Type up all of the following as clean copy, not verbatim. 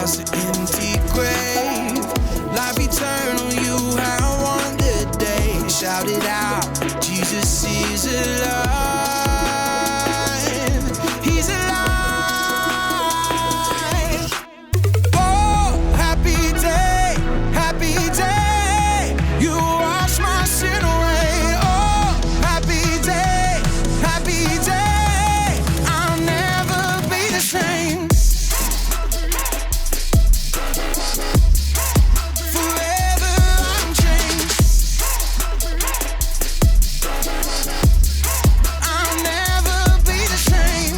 across the empty grave. Life eternal, you have won the day. Shout it out, Jesus is alive. He's alive. Oh, happy day, happy day. You wash my sin away. Oh, happy day, happy day. I'll never be the same. Forever I'm changed. I'll never be the same.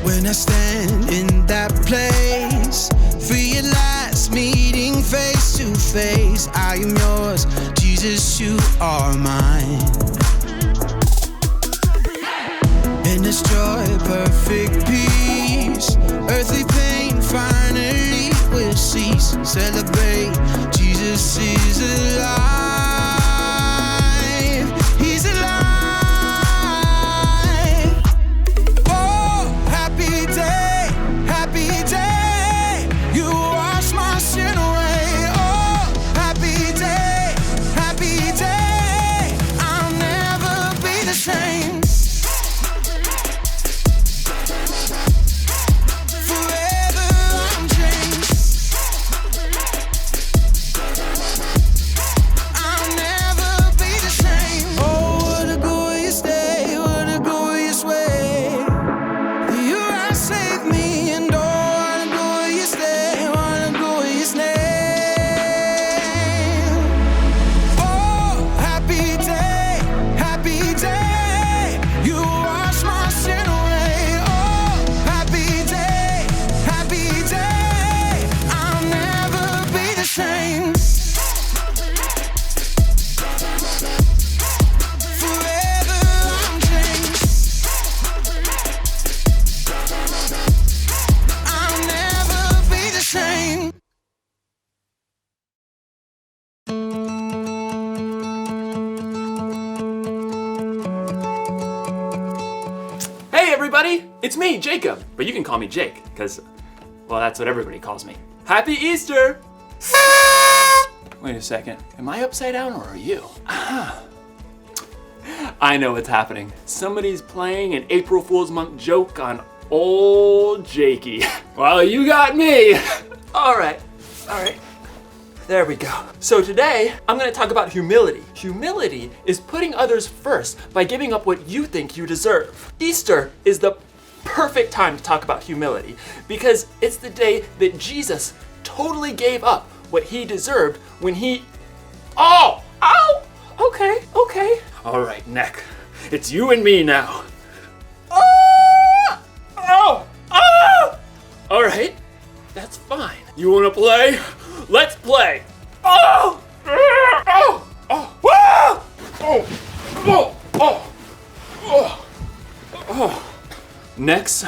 When I stand in that place, realize meeting face to face. I am yours, Jesus, you are mine. In this joy, perfect peace, earthly pain finally will cease. Celebrate, Jesus is alive. He's alive. Oh, happy day, happy day. You wash my sin away. Oh, happy day, happy day. I'll never be the same. Forever I'm changed. I'll never be the same. Oh, what a glorious day, what a glorious way. You have saved me, and oh, what a glorious day, what a glorious name. Oh, happy day, happy day. You wash my sin away. Oh, happy day, happy day. I'll never be the same. Forever I'm changed. I'll never be the same. Hey everybody, it's me, Jacob, but you can call me Jake, because, well, that's what everybody calls me. Happy Easter! Wait a second, am I upside down or are you? I know what's happening. Somebody's playing an April Fool's Month joke on old Jakey. Well, you got me! All right. There we go. So today, I'm gonna talk about humility. Humility is putting others first by giving up what you think you deserve. Easter is the perfect time to talk about humility because it's the day that Jesus totally gave up what he deserved when he... Oh! Ow! Okay. All right, neck. It's you and me now. Oh! All right, that's fine. You wanna play? Let's play. Necks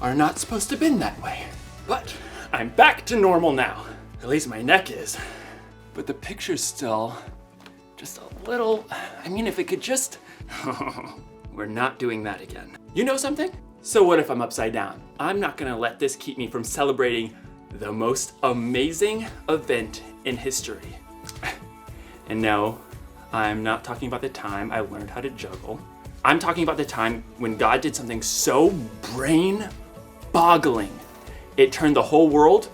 are not supposed to bend that way, but I'm back to normal now. At least my neck is. But the picture's still just a little, if it could just, we're not doing that again. You know something? So what if I'm upside down? I'm not gonna let this keep me from celebrating the most amazing event in history. And no, I'm not talking about the time I learned how to juggle. I'm talking about the time when God did something so brain-boggling, it turned the whole world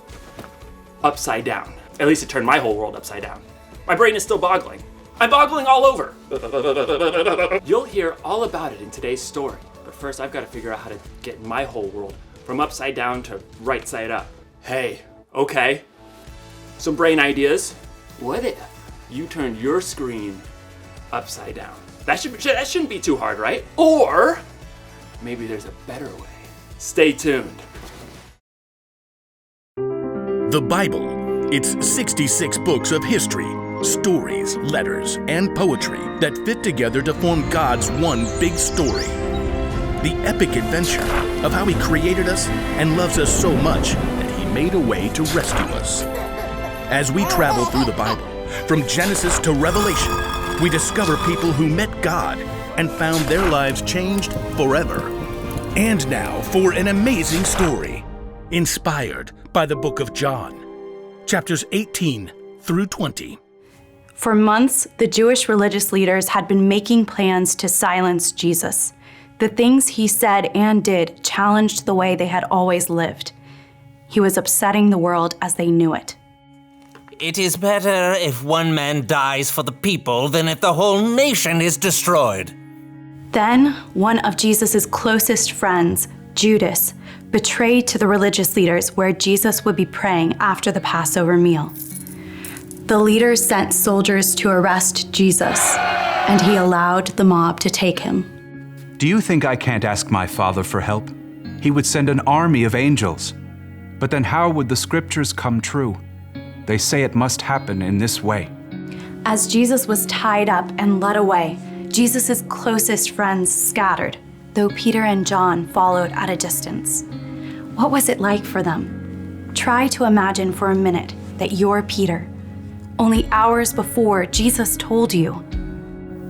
upside down. At least it turned my whole world upside down. My brain is still boggling. I'm boggling all over. You'll hear all about it in today's story, but first I've got to figure out how to get my whole world from upside down to right side up. Hey, okay, some brain ideas. What if you turned your screen upside down? That shouldn't be too hard, right? Or maybe there's a better way. Stay tuned. The Bible. It's 66 books of history, stories, letters, and poetry that fit together to form God's one big story. The epic adventure of how He created us and loves us so much that He made a way to rescue us. As we travel through the Bible, from Genesis to Revelation, we discover people who met God and found their lives changed forever. And now for an amazing story, inspired by the book of John, chapters 18 through 20. For months, the Jewish religious leaders had been making plans to silence Jesus. The things he said and did challenged the way they had always lived. He was upsetting the world as they knew it. It is better if one man dies for the people than if the whole nation is destroyed. Then, one of Jesus' closest friends, Judas, betrayed to the religious leaders where Jesus would be praying after the Passover meal. The leaders sent soldiers to arrest Jesus, and he allowed the mob to take him. Do you think I can't ask my Father for help? He would send an army of angels. But then how would the scriptures come true? They say it must happen in this way. As Jesus was tied up and led away, Jesus' closest friends scattered, though Peter and John followed at a distance. What was it like for them? Try to imagine for a minute that you're Peter. Only hours before, Jesus told you,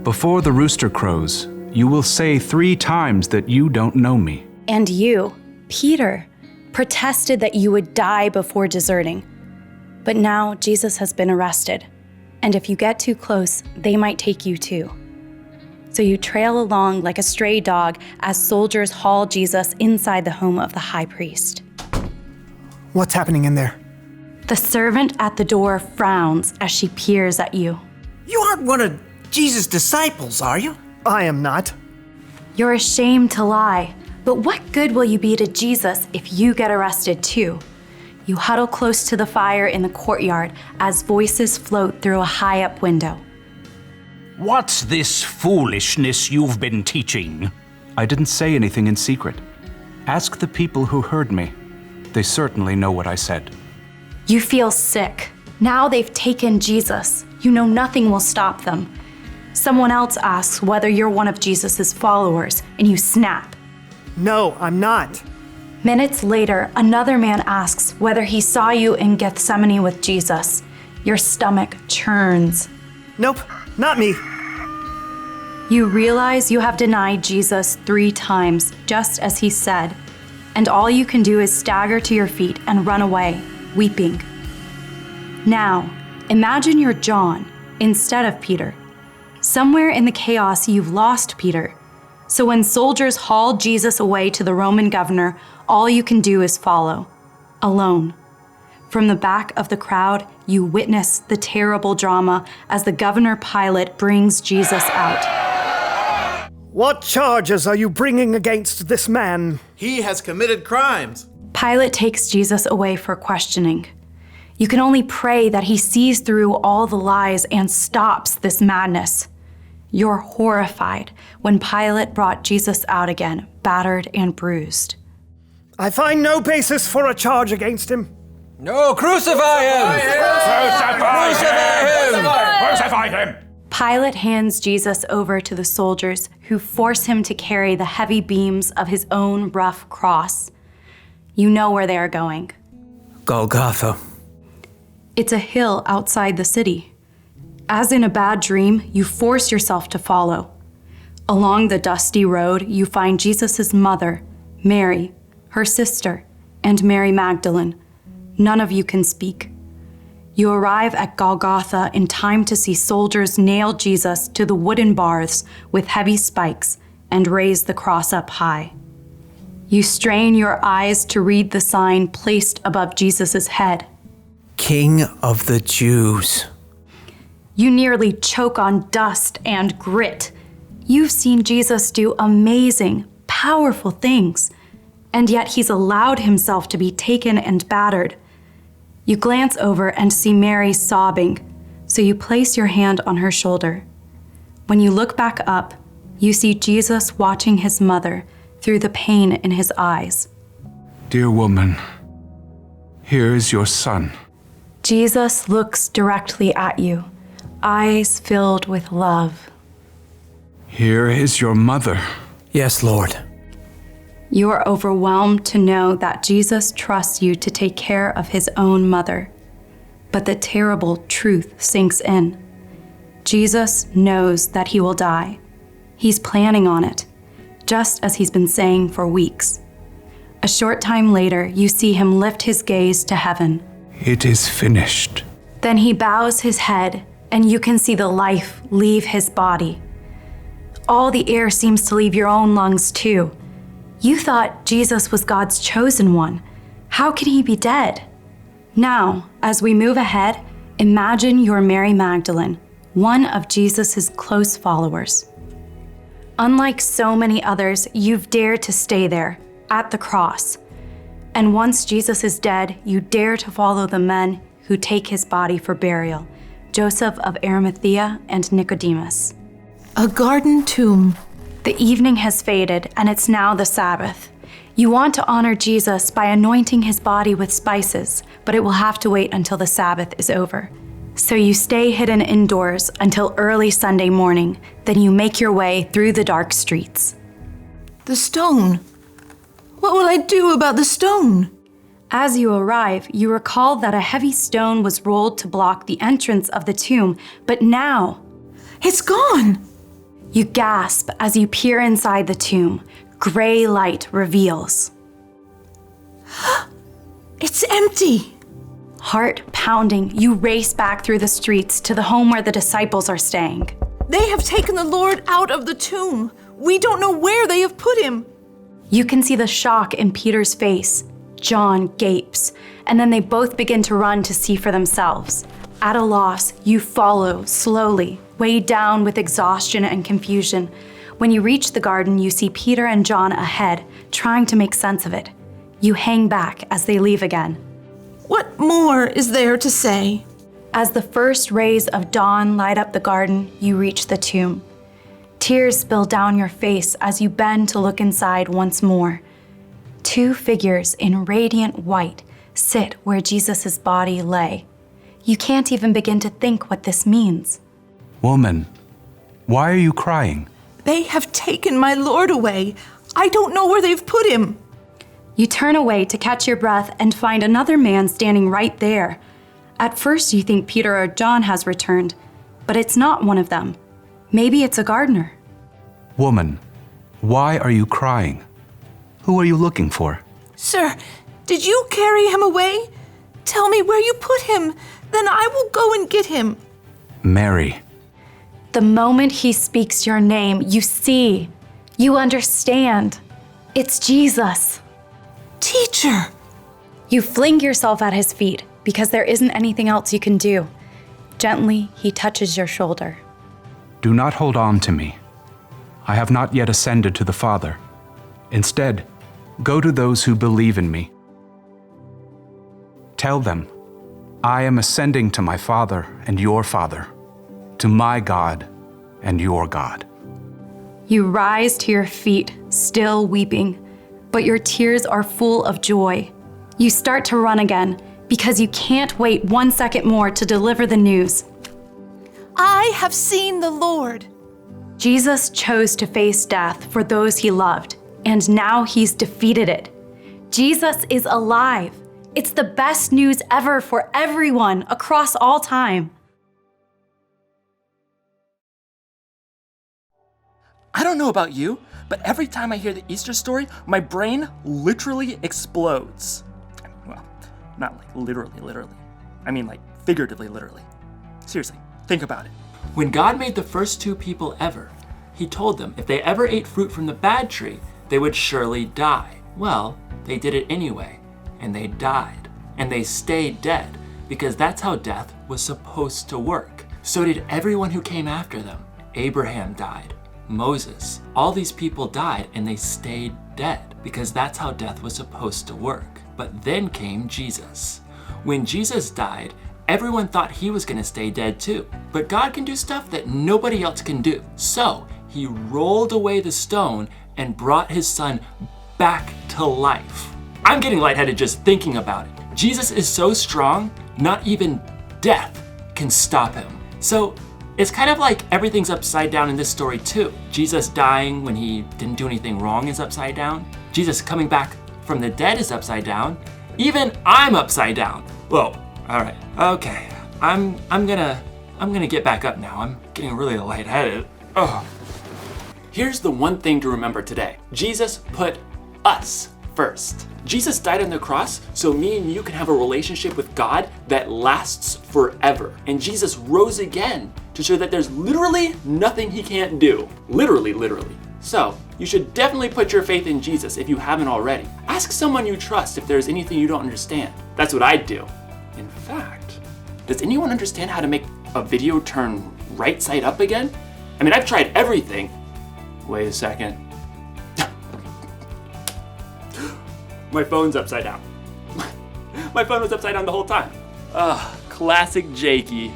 Before the rooster crows, you will say 3 times that you don't know me. And you, Peter, protested that you would die before deserting. But now Jesus has been arrested, and if you get too close, they might take you too. So you trail along like a stray dog as soldiers haul Jesus inside the home of the high priest. What's happening in there? The servant at the door frowns as she peers at you. You aren't one of Jesus' disciples, are you? I am not. You're ashamed to lie, but what good will you be to Jesus if you get arrested too? You huddle close to the fire in the courtyard as voices float through a high-up window. What's this foolishness you've been teaching? I didn't say anything in secret. Ask the people who heard me. They certainly know what I said. You feel sick. Now they've taken Jesus. You know nothing will stop them. Someone else asks whether you're one of Jesus' followers, and you snap. No, I'm not. Minutes later, another man asks whether he saw you in Gethsemane with Jesus. Your stomach churns. Nope, not me. You realize you have denied Jesus 3 times, just as he said, and all you can do is stagger to your feet and run away, weeping. Now, imagine you're John instead of Peter. Somewhere in the chaos, you've lost Peter. So when soldiers haul Jesus away to the Roman governor, all you can do is follow, alone. From the back of the crowd, you witness the terrible drama as the governor Pilate brings Jesus out. What charges are you bringing against this man? He has committed crimes. Pilate takes Jesus away for questioning. You can only pray that he sees through all the lies and stops this madness. You're horrified when Pilate brought Jesus out again, battered and bruised. I find no basis for a charge against him. No, crucify him! Crucify him! Pilate hands Jesus over to the soldiers who force him to carry the heavy beams of his own rough cross. You know where they are going. Golgotha. It's a hill outside the city. As in a bad dream, you force yourself to follow. Along the dusty road, you find Jesus' mother, Mary, her sister, and Mary Magdalene. None of you can speak. You arrive at Golgotha in time to see soldiers nail Jesus to the wooden bars with heavy spikes and raise the cross up high. You strain your eyes to read the sign placed above Jesus' head. King of the Jews. You nearly choke on dust and grit. You've seen Jesus do amazing, powerful things, and yet he's allowed himself to be taken and battered. You glance over and see Mary sobbing, so you place your hand on her shoulder. When you look back up, you see Jesus watching his mother through the pain in his eyes. Dear woman, here is your son. Jesus looks directly at you, eyes filled with love. Here is your mother. Yes, Lord. You are overwhelmed to know that Jesus trusts you to take care of his own mother. But the terrible truth sinks in. Jesus knows that he will die. He's planning on it, just as he's been saying for weeks. A short time later, you see him lift his gaze to heaven. It is finished. Then he bows his head, and you can see the life leave his body. All the air seems to leave your own lungs too. You thought Jesus was God's chosen one. How can he be dead? Now, as we move ahead, imagine you're Mary Magdalene, one of Jesus' close followers. Unlike so many others, you've dared to stay there, at the cross. And once Jesus is dead, you dare to follow the men who take his body for burial, Joseph of Arimathea and Nicodemus. A garden tomb. The evening has faded, and it's now the Sabbath. You want to honor Jesus by anointing his body with spices, but it will have to wait until the Sabbath is over. So you stay hidden indoors until early Sunday morning, then you make your way through the dark streets. The stone. What will I do about the stone? As you arrive, you recall that a heavy stone was rolled to block the entrance of the tomb, but now... It's gone! You gasp as you peer inside the tomb. Gray light reveals. It's empty! Heart pounding, you race back through the streets to the home where the disciples are staying. They have taken the Lord out of the tomb. We don't know where they have put him. You can see the shock in Peter's face. John gapes, and then they both begin to run to see for themselves. At a loss, you follow slowly, weighed down with exhaustion and confusion. When you reach the garden, you see Peter and John ahead, trying to make sense of it. You hang back as they leave again. What more is there to say? As the first rays of dawn light up the garden, you reach the tomb. Tears spill down your face as you bend to look inside once more. Two figures in radiant white sit where Jesus' body lay. You can't even begin to think what this means. Woman, why are you crying? They have taken my Lord away. I don't know where they've put him. You turn away to catch your breath and find another man standing right there. At first you think Peter or John has returned, but it's not one of them. Maybe it's a gardener. Woman, why are you crying? Who are you looking for? Sir, did you carry him away? Tell me where you put him, then I will go and get him. Mary. The moment he speaks your name, you see, you understand. It's Jesus. Teacher! You fling yourself at his feet because there isn't anything else you can do. Gently, he touches your shoulder. Do not hold on to me. I have not yet ascended to the Father. Instead, go to those who believe in me. Tell them, I am ascending to my Father and your Father, to my God and your God. You rise to your feet, still weeping, but your tears are full of joy. You start to run again because you can't wait 1 second more to deliver the news. I have seen the Lord. Jesus chose to face death for those he loved, and now he's defeated it. Jesus is alive. It's the best news ever for everyone across all time. I don't know about you, but every time I hear the Easter story, my brain literally explodes. Well, not like literally. I mean like figuratively, literally. Seriously, think about it. When God made the first two people ever, he told them if they ever ate fruit from the bad tree, they would surely die. Well, they did it anyway, and they died. And they stayed dead, because that's how death was supposed to work. So did everyone who came after them. Abraham died. Moses, all these people died and they stayed dead because that's how death was supposed to work. But then came Jesus. When Jesus died, everyone thought he was gonna stay dead too. But God can do stuff that nobody else can do. So he rolled away the stone and brought his son back to life. I'm getting lightheaded just thinking about it. Jesus is so strong, not even death can stop him. So it's kind of like everything's upside down in this story too. Jesus dying when he didn't do anything wrong is upside down. Jesus coming back from the dead is upside down. Even I'm upside down. Whoa, all right, okay. I'm gonna get back up now. I'm getting really lightheaded. Oh. Here's the one thing to remember today. Jesus put us first. Jesus died on the cross so me and you can have a relationship with God that lasts forever. And Jesus rose again to show that there's literally nothing he can't do. Literally. So, you should definitely put your faith in Jesus if you haven't already. Ask someone you trust if there's anything you don't understand. That's what I'd do. In fact, does anyone understand how to make a video turn right side up again? I mean, I've tried everything. Wait a second. My phone's upside down. My phone was upside down the whole time. Classic Jakey.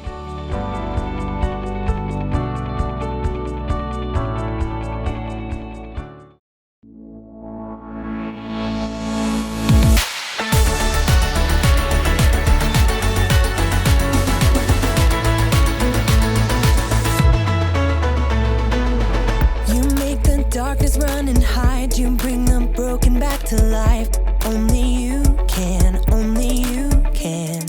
You make the darkness run and hide. You bring the broken back to life. Only you can, only you can.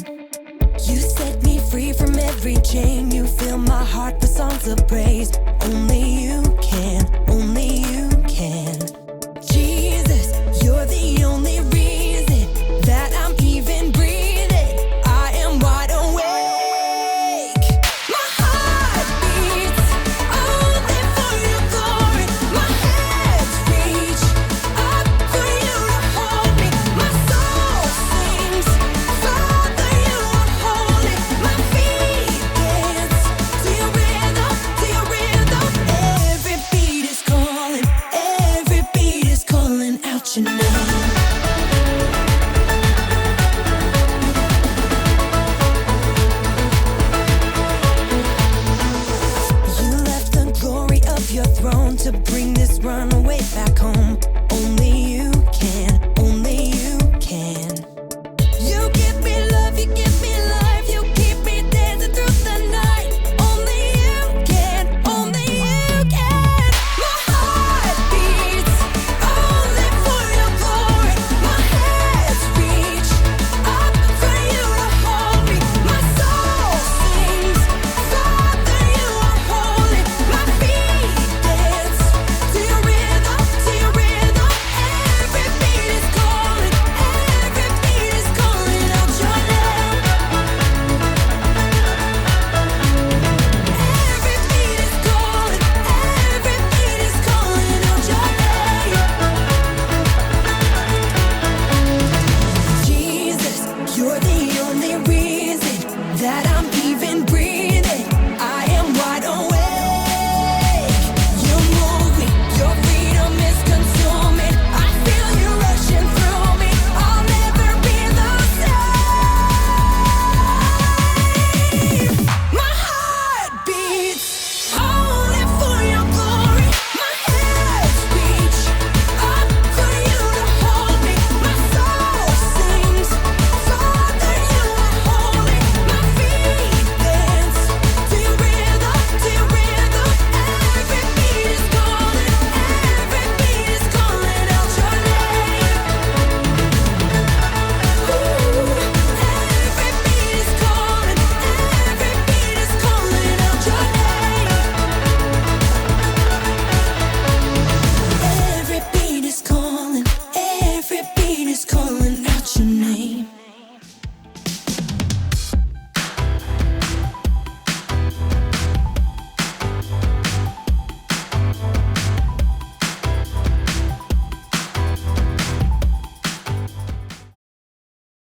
You set me free from every chain. You fill my heart with songs of praise. Only you can, only you can. Jesus, you're the only reason that I'm even breathing. I am wide awake. My heart beats only for your glory. My hands reach up for you to hold me. My soul sings, Father, you are holy. My feet dance to your rhythm, to your rhythm. Every beat is calling out your name. You left the glory of your throne to bring this runaway back home.